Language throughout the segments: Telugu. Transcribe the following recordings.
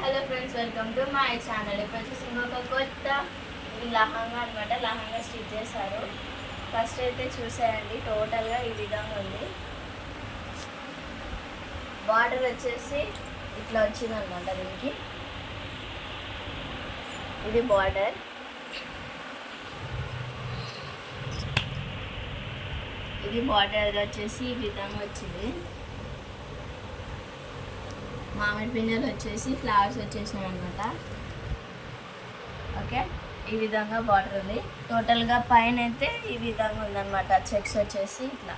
Hello friends, welcome to my channel. ఇప్పుడు వచ్చేసి ఇంకొక కొత్త ఇది లహంగా అనమాట. లహంగా స్టిచ్ చేశారు. ఫస్ట్ అయితే చూసేయండి, టోటల్గా ఈ విధంగా ఉంది. బార్డర్ వచ్చేసి ఇట్లా వచ్చిందనమాట. దీనికి ఇది బార్డర్. ఇది బార్డర్ వచ్చేసి ఈ విధంగా వచ్చింది. మామిడి పింజలు వచ్చేసి ఫ్లవర్స్ వచ్చేసినాయి అనమాట. ఓకే, ఈ విధంగా బార్డర్ ఉంది. టోటల్గా పైన అయితే ఈ విధంగా ఉందన్నమాట. చెక్స్ వచ్చేసి ఇట్లా.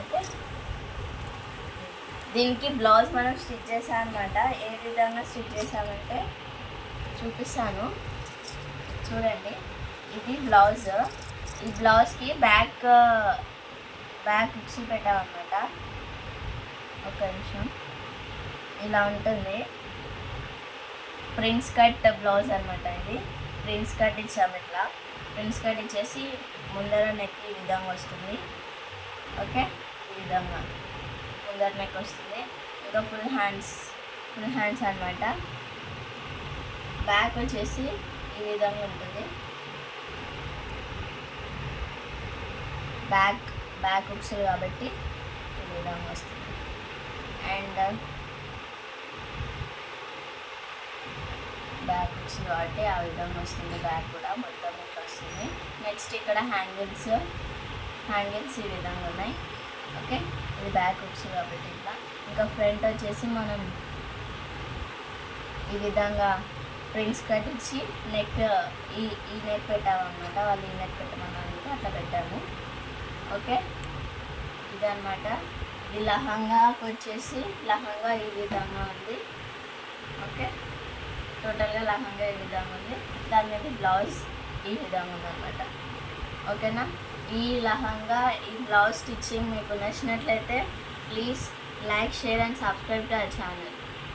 ఓకే, దీనికి బ్లౌజ్ మనం స్టిచ్ చేసాం అనమాట. ఏ విధంగా స్టిచ్ చేసామంటే చూపిస్తాను, చూడండి. ఇది బ్లౌజ్. ఈ బ్లౌజ్కి బ్యాక్ ఉక్సి పెట్టామన్నమాట. ఒక నిమిషం, ఇలా ఉంటుంది. ప్రిన్స్ కట్ బ్లౌజ్ అనమాట. ఇది ప్రిన్స్ కట్ ఇచ్చాము. ఇట్లా ప్రిన్స్ కట్ ఇచ్చేసి ముందర నెక్ ఈ విధంగా వస్తుంది. ఓకే, ఈ విధంగా ముందర నెక్ వస్తుంది. ఇంకా ఫుల్ హ్యాండ్స్ అనమాట. బ్యాక్ వచ్చేసి ఈ విధంగా ఉంటుంది. బ్యాక్ హుక్స్ కాబట్టి ఈ విధంగా వస్తుంది. అండ్ బ్యాక్ హుక్స్ కాబట్టి ఆ విధంగా వస్తుంది. బ్యాక్ కూడా మొత్తం ఇట్లా వస్తుంది. నెక్స్ట్ ఇక్కడ హ్యాంగిల్స్ ఈ విధంగా ఉన్నాయి. ఓకే, ఇది బ్యాక్ హుక్స్ కాబట్టి ఇట్లా. ఇంకా ఫ్రంట్ వచ్చేసి మనం ఈ విధంగా ప్రిన్స్ కట్ ఇచ్చి నెక్ ఈ నెక్ పెట్టామన్నమాట. వాళ్ళు ఈ నెక్ పెట్టమన్నానికి అట్లా పెట్టాము. ఓకే, ఇదన్నమాట. ఇది లహంగాకి వచ్చేసి లహంగా ఈ విధంగా ఉంది. ఓకే, టోటల్గా లహంగా ఈ విధంగా ఉంది. దాని మీద బ్లౌజ్ ఈ విధంగా ఉందన్నమాట. ఓకేనా, ఈ లహంగా ఈ బ్లౌజ్ స్టిచ్చింగ్ మీకు నచ్చినట్లయితే please like, share and subscribe to our channel.